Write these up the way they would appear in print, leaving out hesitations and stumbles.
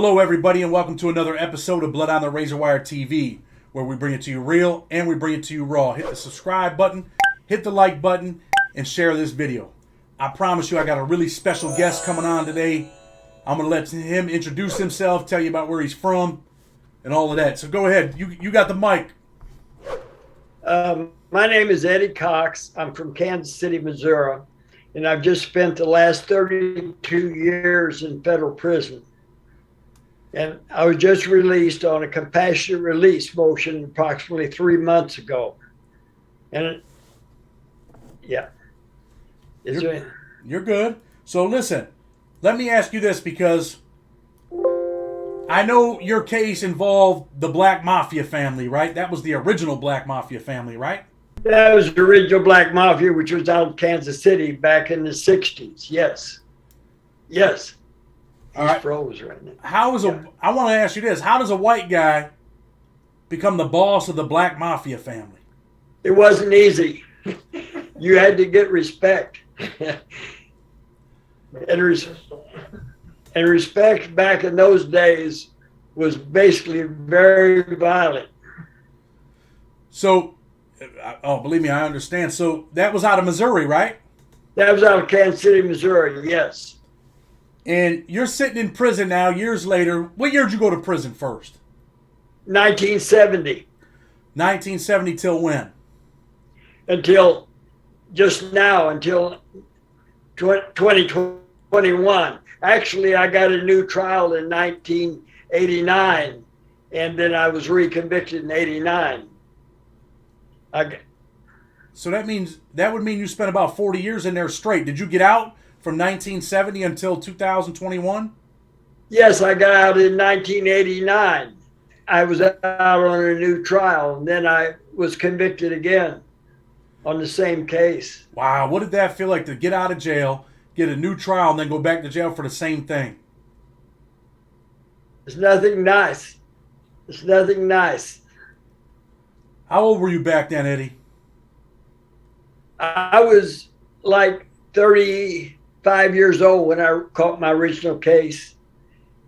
Hello, everybody, and welcome to another episode of Blood on the Razor Wire TV, where we bring it to you real and we bring it to you raw. Hit the subscribe button, hit the like button, and share this video. I promise you I got a really special guest coming on today. I'm going to let him introduce himself, tell you about where he's from, and all of that. So go ahead. You got the mic. My name is Eddy Cox. I'm from Kansas City, Missouri, and I've just spent the last 32 years in federal prison. And I was just released on a compassionate release motion approximately 3 months ago. And yeah. You're good. So listen, let me ask you this, because I know your case involved the Black Mafia family, right? That was the original Black Mafia family, right? That was the original Black Mafia, which was out of Kansas City back in the 60s. Yes. Yes. All right. Froze right now. I want to ask you this. How does a white guy become the boss of the Black Mafia family? It wasn't easy. You had to get respect. and respect back in those days was basically very violent. So, believe me, I understand. So that was out of Missouri, right? That was out of Kansas City, Missouri, yes. And you're sitting in prison now, years later. What year did you go to prison first? 1970. 1970 till when? Until just now, until 2021. Actually, I got a new trial in 1989, and then I was reconvicted in 89. So that would mean you spent about 40 years in there straight. Did you get out from 1970 until 2021? Yes, I got out in 1989. I was out on a new trial, and then I was convicted again on the same case. Wow, what did that feel like to get out of jail, get a new trial, and then go back to jail for the same thing? It's nothing nice. It's nothing nice. How old were you back then, Eddie? I was like 35 years old when I caught my original case,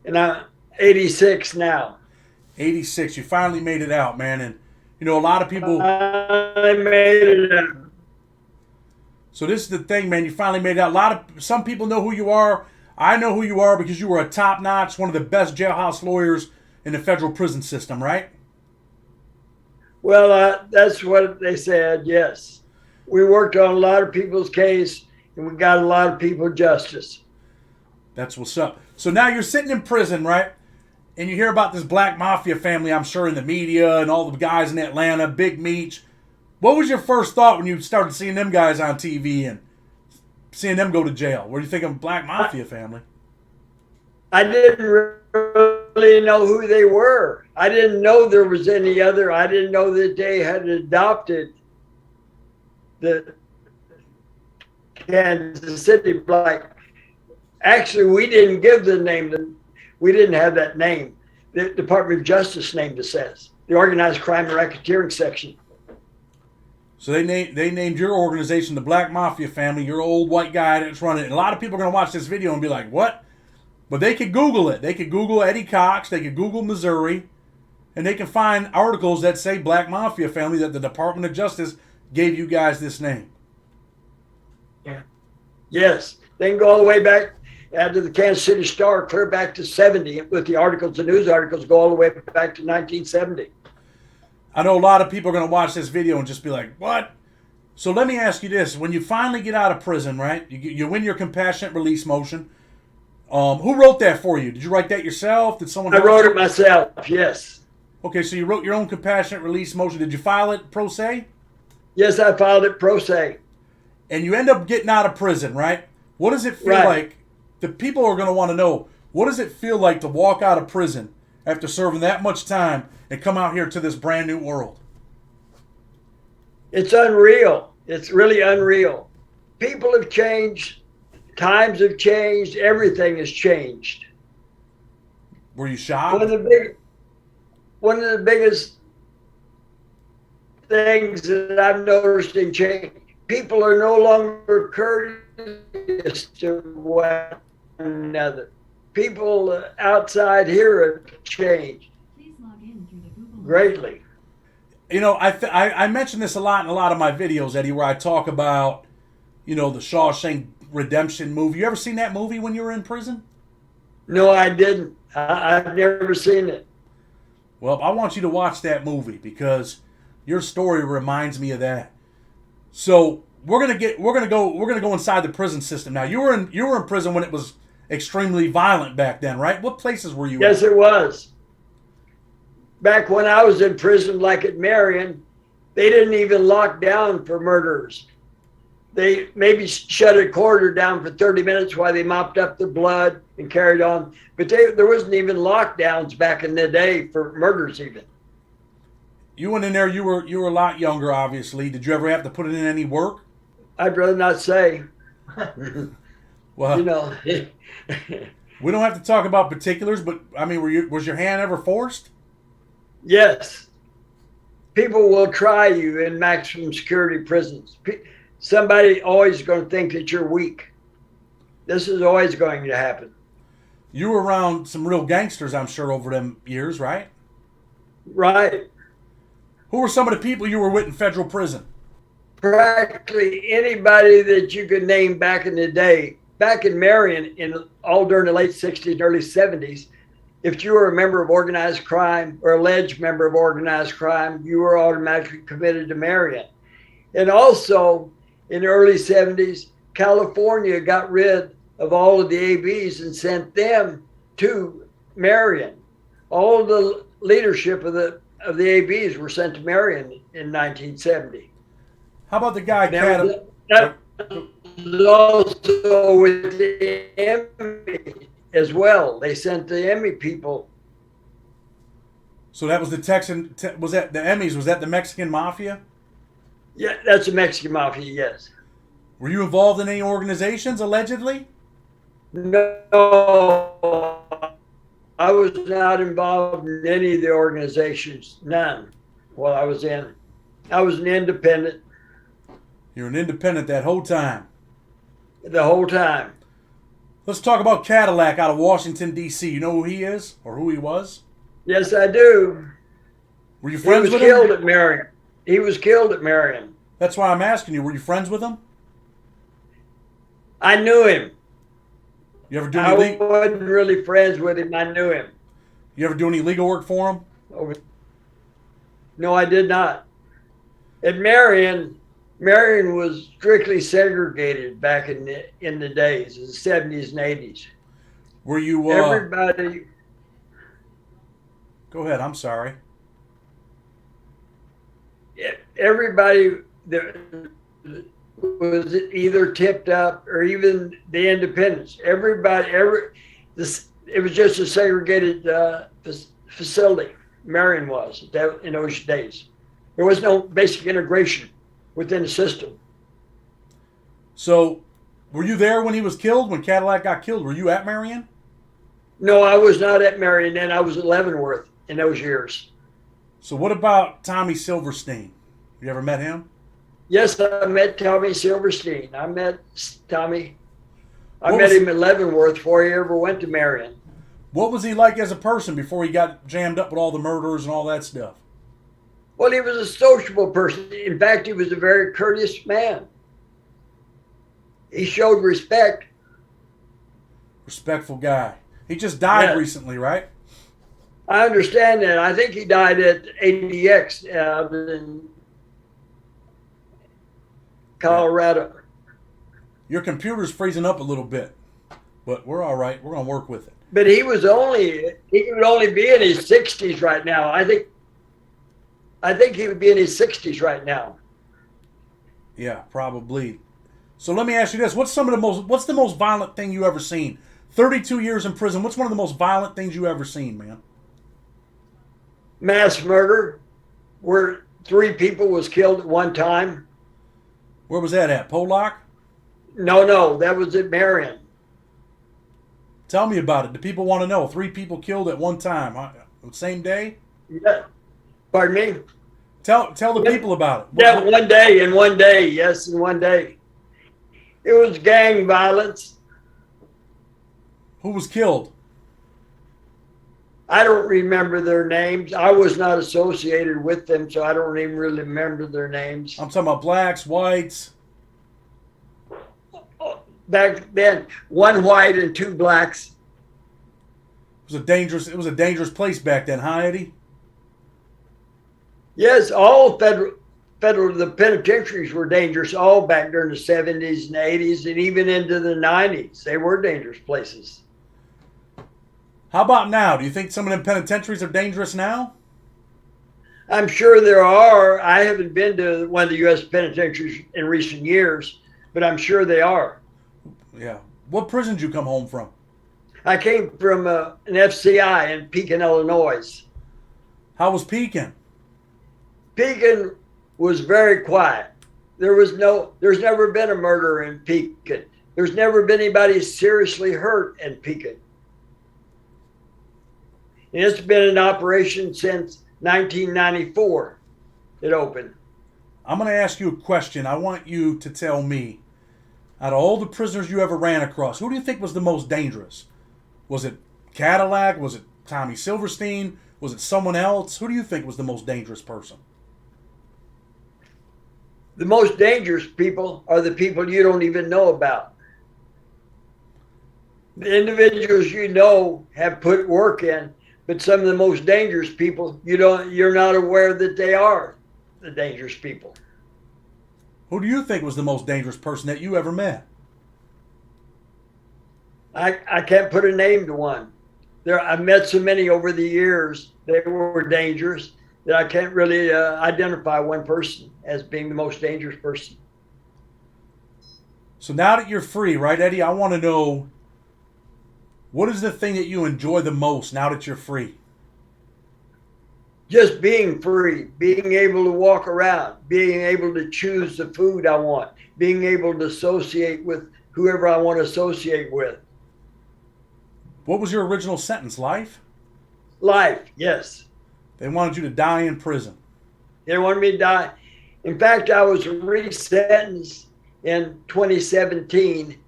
and I'm 86 now. 86. You finally made it out, man. And you know, a lot of people. I made it out. So this is the thing, man. You finally made it out. Some people know who you are. I know who you are because you were a top-notch, one of the best jailhouse lawyers in the federal prison system, right? Well, that's what they said. Yes, we worked on a lot of people's case, and we got a lot of people justice. That's what's up. So now you're sitting in prison, right? And you hear about this Black Mafia family, I'm sure, in the media and all the guys in Atlanta, Big Meech. What was your first thought when you started seeing them guys on TV and seeing them go to jail? What do you think of Black Mafia family? I didn't really know who they were. I didn't know there was any other. I didn't know that they had adopted the Kansas City Black. Actually, we didn't give the name. We didn't have that name. The Department of Justice named us as the Organized Crime and Racketeering Section. So they named your organization the Black Mafia Family. You're an old white guy that's running it. And a lot of people are going to watch this video and be like, what? But they could Google it. They could Google Eddy Cox. They could Google Missouri. And they can find articles that say Black Mafia Family, that the Department of Justice gave you guys this name. Yeah. Yes. They can go all the way back to the Kansas City Star, clear back to 70 with the articles, the news articles go all the way back to 1970. I know a lot of people are going to watch this video and just be like, what? So let me ask you this. When you finally get out of prison, right, you win your compassionate release motion. Who wrote that for you? Did you write that yourself? Did someone? I wrote it myself, yes. Okay, so you wrote your own compassionate release motion. Did you file it pro se? Yes, I filed it pro se. And you end up getting out of prison, right? What does it feel like? The people are going to want to know, what does it feel like to walk out of prison after serving that much time and come out here to this brand new world? It's unreal. It's really unreal. People have changed. Times have changed. Everything has changed. Were you shocked? One of the biggest things that I've noticed in change, people are no longer courteous to one another. people outside here have changed greatly. You know, I mention this a lot in a lot of my videos, Eddie, where I talk about, you know, the Shawshank Redemption movie. You ever seen that movie when you were in prison? No, I didn't. I've never seen it. Well, I want you to watch that movie because your story reminds me of that. So we're gonna go inside the prison system now. You were in prison when it was extremely violent back then, right? What places were you Yes, at? it was. Back when I was in prison, like at Marion, they didn't even lock down for murderers. They maybe shut a corridor down for 30 minutes while they mopped up the blood and carried on. But there wasn't even lockdowns back in the day for murders even. You went in there. You were a lot younger, obviously. Did you ever have to put in any work? I'd rather not say. Well, You know. we don't have to talk about particulars, but I mean, was your hand ever forced? Yes. People will try you in maximum security prisons. Somebody always going to think that you're weak. This is always going to happen. You were around some real gangsters, I'm sure, over them years, right? Right. Who were some of the people you were with in federal prison? Practically anybody that you could name back in the day. Back in Marion, all during the late 60s and early 70s, if you were a member of organized crime or alleged member of organized crime, you were automatically committed to Marion. And also, in the early 70s, California got rid of all of the ABs and sent them to Marion. All of the leadership of the ABs were sent to Marion in 1970. How about the guy, That was also with the Emmy as well. They sent the Emmy people. So that was the Texan, was that the Emmys, was that the Mexican Mafia? Yeah, that's the Mexican Mafia, yes. Were you involved in any organizations, allegedly? No, I was not involved in any of the organizations, none, while I was in. I was an independent. You're an independent that whole time. The whole time. Let's talk about Cadillac out of Washington, D.C. You know who he is or who he was? Yes, I do. Were you friends with him? He was killed at Marion. He was killed at Marion. That's why I'm asking you. Were you friends with him? I knew him. You ever do I any wasn't really friends with him. I knew him. You ever do any legal work for him? No, I did not. At Marion was strictly segregated back in the days, in the 70s and 80s. Were you... Everybody... Go ahead, I'm sorry. Everybody that was either tipped up or even the independents. It was just a segregated facility. Marion was in those days. There was no basic integration within the system. So, were you there when he was killed, when Cadillac got killed? Were you at Marion? No, I was not at Marion then. I was at Leavenworth in those years. So what about Tommy Silverstein? You ever met him? Yes, I met Tommy Silverstein. I met Tommy. I met him at Leavenworth before he ever went to Marion. What was he like as a person before he got jammed up with all the murders and all that stuff? Well, he was a sociable person. In fact, he was a very courteous man. He showed respect. Respectful guy. He just died recently, right? I understand that. I think he died at ADX in Colorado. Your computer's freezing up a little bit, but we're all right. We're going to work with it. But he would only be in his 60s right now. I think he would be in his 60s right now. Yeah, probably. So let me ask you this: what's the most violent thing you ever seen? 32 years in prison. What's one of the most violent things you ever seen, man? Mass murder, where 3 people was killed at one time. Where was that at? Pollock? No, that was at Marion. Tell me about it. The people want to know. 3 people killed at one time, same day? Yeah. Pardon me? Tell the people about it. Yeah, one day. Yes, in one day. It was gang violence. Who was killed? I don't remember their names. I was not associated with them, so I don't even really remember their names. I'm talking about blacks, whites. Back then, one white and two blacks. It was a dangerous place back then, huh, Eddie? Yes, all the penitentiaries were dangerous all back during the 70s and 80s and even into the 90s. They were dangerous places. How about now? Do you think some of them penitentiaries are dangerous now? I'm sure there are. I haven't been to one of the U.S. penitentiaries in recent years, but I'm sure they are. Yeah. What prison did you come home from? I came from an FCI in Pekin, Illinois. How was Pekin? Pekin was very quiet. There's never been a murder in Pekin. There's never been anybody seriously hurt in Pekin. And it's been in operation since 1994. It opened. I'm going to ask you a question. I want you to tell me, out of all the prisoners you ever ran across, who do you think was the most dangerous? Was it Cadillac? Was it Tommy Silverstein? Was it someone else? Who do you think was the most dangerous person? The most dangerous people are the people you don't even know about. The individuals you know have put work in, but some of the most dangerous people you're not aware that they are the dangerous people. Who do you think was the most dangerous person that you ever met? I can't put a name to one. I've met so many over the years that were dangerous that I can't really identify one person as being the most dangerous person. So now that you're free, right, Eddie, I want to know, what is the thing that you enjoy the most now that you're free? Just being free, being able to walk around, being able to choose the food I want, being able to associate with whoever I want to associate with. What was your original sentence, life? Life, yes. They wanted you to die in prison. They wanted me to die. In fact, I was resentenced in 2017,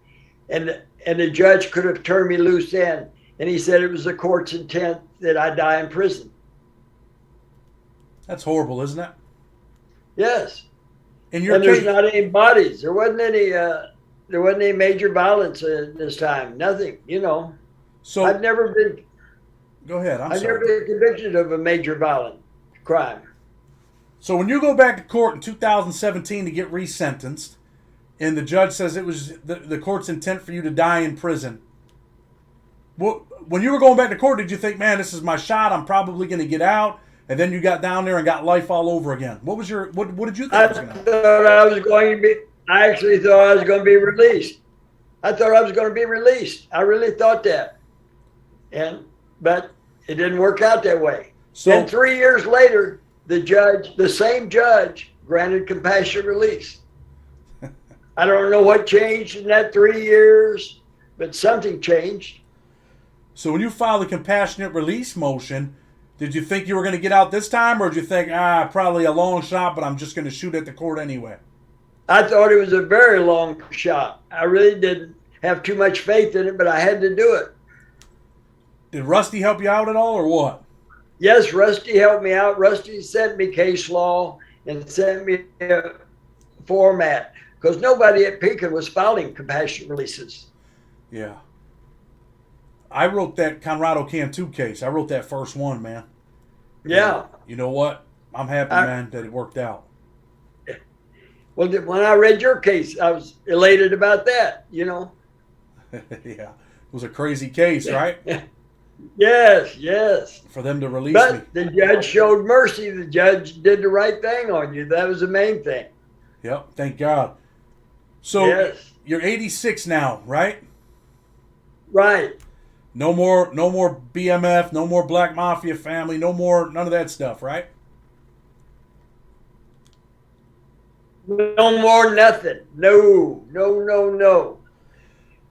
and the judge could have turned me loose then. And he said it was the court's intent that I die in prison. That's horrible, isn't it? Yes. In your There's case, not any bodies. There wasn't any major violence at this time. Nothing, So I've never been. Go ahead. I've never been convicted of a major violent crime. So when you go back to court in 2017 to get resentenced, and the judge says it was the court's intent for you to die in prison, when you were going back to court, did you think, man, this is my shot, I'm probably going to get out? And then you got down there and got life all over again. What did you think was going to happen? I actually thought I was going to be released. I thought I was going to be released. I really thought that. But it didn't work out that way. So, and 3 years later, the same judge, granted compassionate release. I don't know what changed in that 3 years, but something changed. So when you filed the compassionate release motion, did you think you were going to get out this time, or did you think, probably a long shot, but I'm just going to shoot at the court anyway? I thought it was a very long shot. I really didn't have too much faith in it, but I had to do it. Did Rusty help you out at all, or what? Yes, Rusty helped me out. Rusty sent me case law and sent me a format because nobody at Pekin was filing compassionate releases. Yeah. I wrote that Conrado Cantu case. I wrote that first one, man. Yeah. And you know what? I'm happy, man, that it worked out. Well, when I read your case, I was elated about that, Yeah. It was a crazy case, right? Yes. For them to release me. But the judge showed mercy. The judge did the right thing on you. That was the main thing. Yep, thank God. So yes. You're 86 now, right? Right. No more BMF, no more Black Mafia Family, none of that stuff, right? No more nothing. No.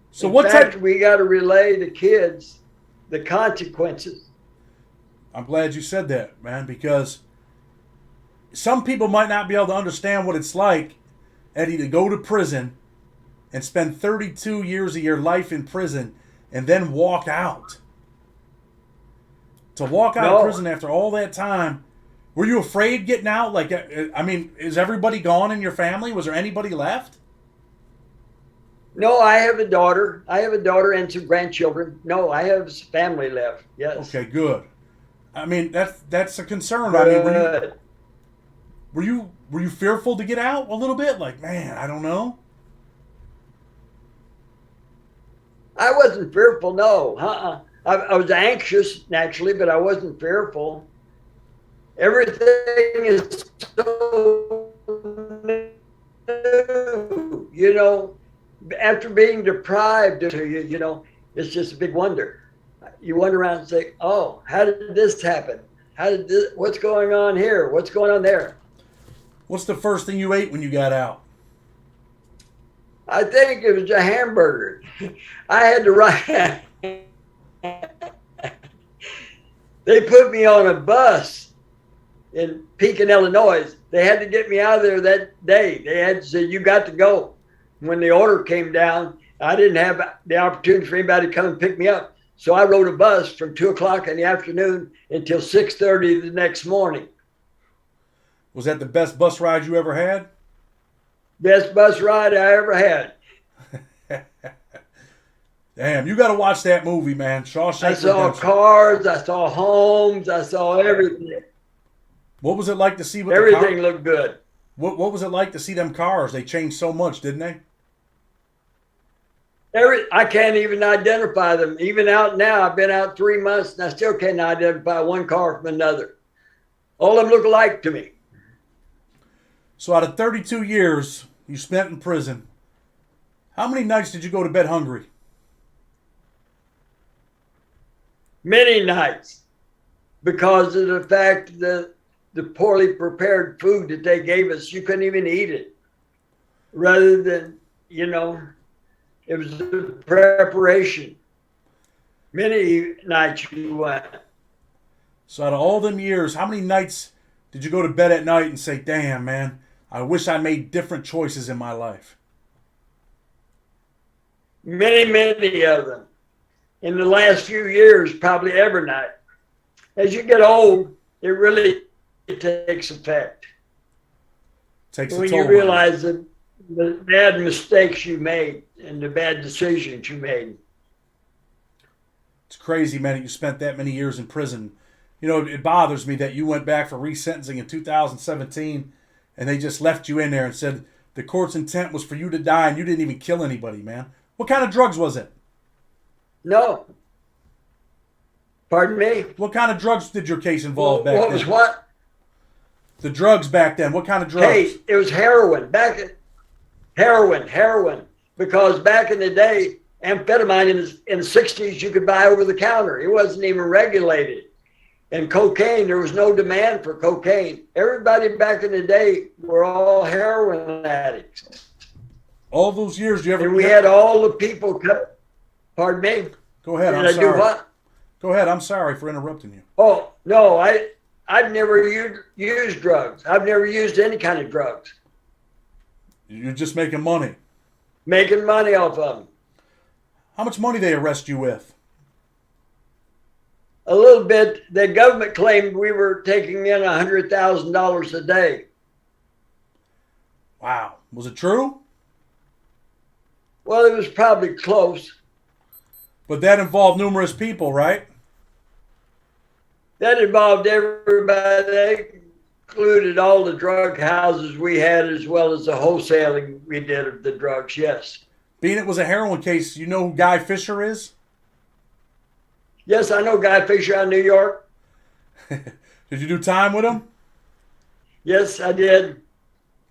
So In fact, we got to relay the kids the consequences. I'm glad you said that, man, because some people might not be able to understand what it's like, Eddie, to go to prison and spend 32 years of your life in prison and then walk out. To walk out of No, prison after all that time, were you afraid getting out? Like, I mean, is everybody gone in your family? Was there anybody left? no, I have a daughter. I have a daughter and some grandchildren. No, I have family left. Yes. Okay, good. I mean, that's a concern. I mean, Good. were you fearful to get out a little bit? Like, man, I don't know. I wasn't fearful. No. I was anxious naturally, but I wasn't fearful. Everything is so new. You know, after being deprived of you, you know, it's just a big wonder. You wonder around and say, "Oh, how did this happen? How did this? What's going on here? What's going on there?" What's the first thing you ate when you got out? I think it was a hamburger. I had to ride. They put me on a bus in Pekin, Illinois. They had to get me out of there that day. They had to say, "You got to go." When the order came down, I didn't have the opportunity for anybody to come and pick me up. So I rode a bus from 2 o'clock in the afternoon until 6:30 the next morning. Was that the best bus ride you ever had? Best bus ride I ever had. Damn, you got to watch that movie, man. Shawshank I saw Redemption. cars, I saw homes, I saw everything. What was it like to see what Everything looked good. What was it like to see them cars? They changed so much, didn't they? I can't even identify them. Even out now, I've been out 3 months and I still can't identify one car from another. All of them look alike to me. So out of 32 years you spent in prison, how many nights did you go to bed hungry? Many nights, because of the fact that the poorly prepared food that they gave us, you couldn't even eat it. Rather than, you know, it was the preparation. Many nights you went. So out of all them years, how many nights did you go to bed at night and say, damn, man, I wish I made different choices in my life? Many, many of them. In the last few years, probably every night. As you get old, it really takes effect. When you realize the bad mistakes you made and the bad decisions you made. It's crazy, man, that you spent that many years in prison. You know, it bothers me that you went back for resentencing in 2017 and they just left you in there and said the court's intent was for you to die and you didn't even kill anybody, man. What kind of drugs was it? No. Pardon me? What kind of drugs did your case involve back then? What was what? The drugs back then. What kind of drugs? Hey, it was heroin. Heroin. Because back in the day, amphetamine in the 60s, you could buy over the counter. It wasn't even regulated. And cocaine, there was no demand for cocaine. Everybody back in the day were all heroin addicts. All those years, do you ever? And we had all the people cut. Pardon me? Go ahead. Did I'm I sorry. do what? Go ahead. I'm sorry for interrupting you. Oh, no, I've never used drugs. I've never used any kind of drugs. You're just making money. Making money off of them. How much money they arrest you with? A little bit. The government claimed we were taking in $100,000 a day. Wow. Was it true? Well, it was probably close. But that involved numerous people, right? That involved everybody. They included all the drug houses we had as well as the wholesaling we did of the drugs, yes. Being it was a heroin case, you know who Guy Fisher is? Yes, I know Guy Fisher out of New York. Did you do time with him? Yes, I did.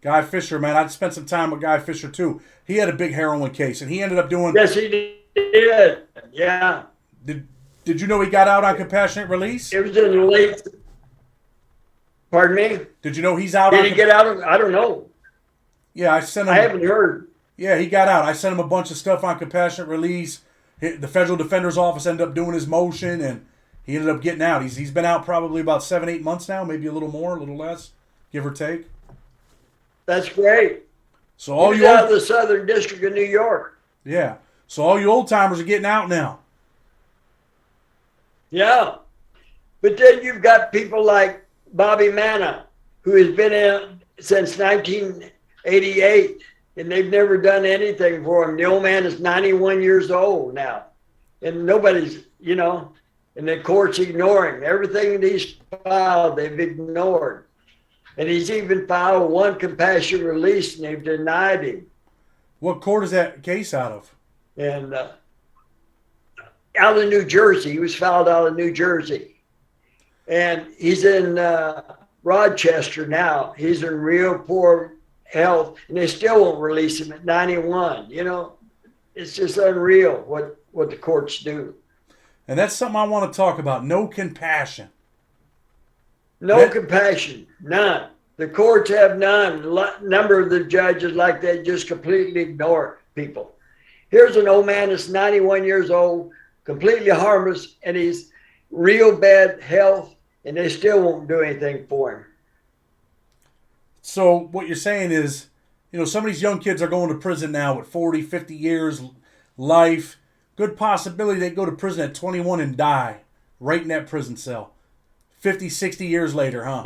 Guy Fisher, man, I spent some time with Guy Fisher too. He had a big heroin case, and he ended up doing. Yes, he did. Yeah. Did you know he got out on compassionate release? It was in the late. Pardon me? Did you know he's out? Did he get out? I don't know. Yeah, I sent him. I haven't heard. Yeah, he got out. I sent him a bunch of stuff on compassionate release. The Federal Defender's Office ended up doing his motion, and he ended up getting out. He's been out probably about 7-8 months now, maybe a little more, a little less, give or take. That's great. So all He's you out of the Southern District of New York. Yeah. So all you old timers are getting out now. Yeah. But then you've got people like Bobby Manna, who has been in since 1988, and they've never done anything for him. The old man is 91 years old now, and nobody's, and the court's ignoring everything that he's filed. They've ignored, and he's even filed one compassionate release, and they've denied him. What court is that case out of? And out of New Jersey. He was filed out of New Jersey, and he's in Rochester now. He's in real poor health, and they still won't release him at 91. It's just unreal what the courts do. And that's something I want to talk about. No compassion. No compassion. None. The courts have none. A number of the judges like that just completely ignore people. Here's an old man that's 91 years old, completely harmless, and he's real bad health, and they still won't do anything for him. So what you're saying is, some of these young kids are going to prison now with 40, 50 years, life. Good possibility they go to prison at 21 and die right in that prison cell. 50, 60 years later, huh?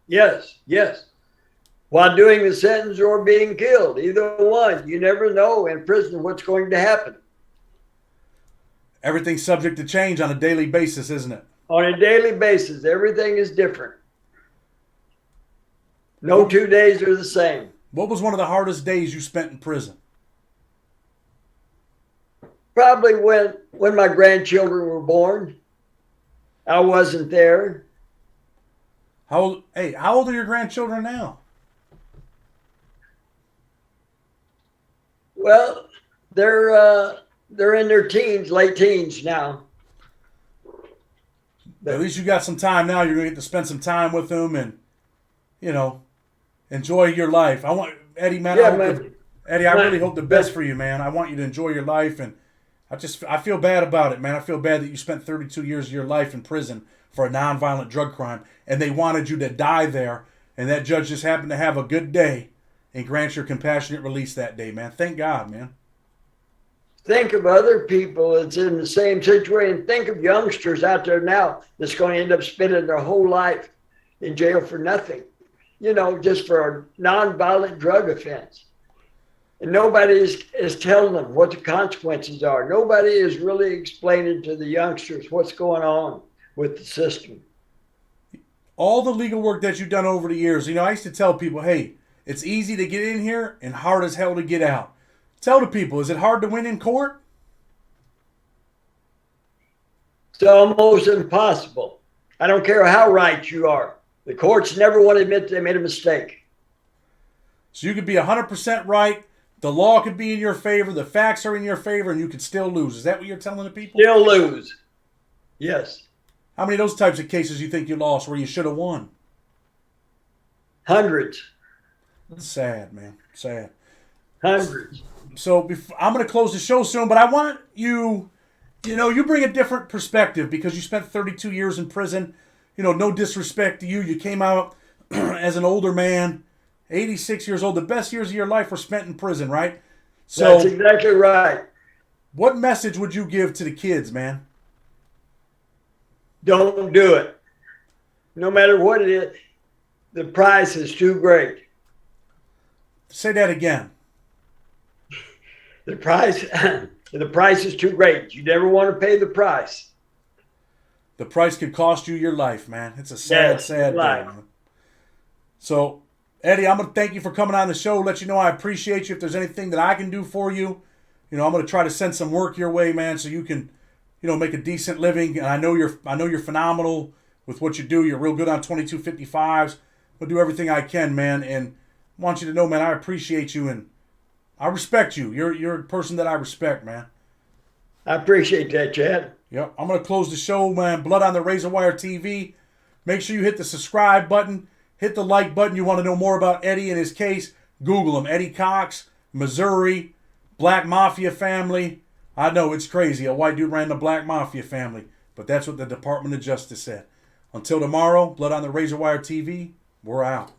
Yes. While doing the sentence or being killed, either one. You never know in prison what's going to happen. Everything's subject to change on a daily basis, isn't it? On a daily basis, everything is different. No 2 days are the same. What was one of the hardest days you spent in prison? Probably when my grandchildren were born. I wasn't there. How old are your grandchildren now? Well, they're in their teens, late teens now. At least you got some time now. You're going to get to spend some time with them and, enjoy your life. I want, Eddie, man, Eddie, I really hope the best for you, man. I want you to enjoy your life, and I feel bad about it, man. I feel bad that you spent 32 years of your life in prison for a nonviolent drug crime, and they wanted you to die there, and that judge just happened to have a good day and grant your compassionate release that day, man. Thank God, man. Think of other people that's in the same situation. Think of youngsters out there now that's going to end up spending their whole life in jail for nothing, just for a nonviolent drug offense. And nobody is telling them what the consequences are. Nobody is really explaining to the youngsters what's going on with the system. All the legal work that you've done over the years, I used to tell people, hey, it's easy to get in here and hard as hell to get out. Tell the people, is it hard to win in court? It's almost impossible. I don't care how right you are. The courts never want to admit they made a mistake. So you could be 100% right. The law could be in your favor. The facts are in your favor, and you could still lose. Is that what you're telling the people? Still lose. Yes. How many of those types of cases you think you lost where you should have won? Hundreds. Sad, man. Sad. Hundreds. So I'm going to close the show soon, but I want you, you bring a different perspective because you spent 32 years in prison. No disrespect to you. You came out as an older man, 86 years old. The best years of your life were spent in prison, right? So that's exactly right. What message would you give to the kids, man? Don't do it. No matter what it is, the price is too great. Say that again. The price is too great. You never want to pay the price. The price could cost you your life, man. It's a sad day, man. So, Eddie, I'm going to thank you for coming on the show. Let you know I appreciate you. If there's anything that I can do for you, I'm going to try to send some work your way, man, so you can, make a decent living. And I know you're phenomenal with what you do. You're real good on 2255s. I'll do everything I can, man. And I want you to know, man, I appreciate you and I respect you. You're a person that I respect, man. I appreciate that, Chad. Yep. I'm going to close the show, man. Blood on the Razor Wire TV. Make sure you hit the subscribe button. Hit the like button. You want to know more about Eddie and his case? Google him. Eddy Cox, Missouri, Black Mafia Family. I know, it's crazy. A white dude ran the Black Mafia Family. But that's what the Department of Justice said. Until tomorrow, Blood on the Razor Wire TV, we're out.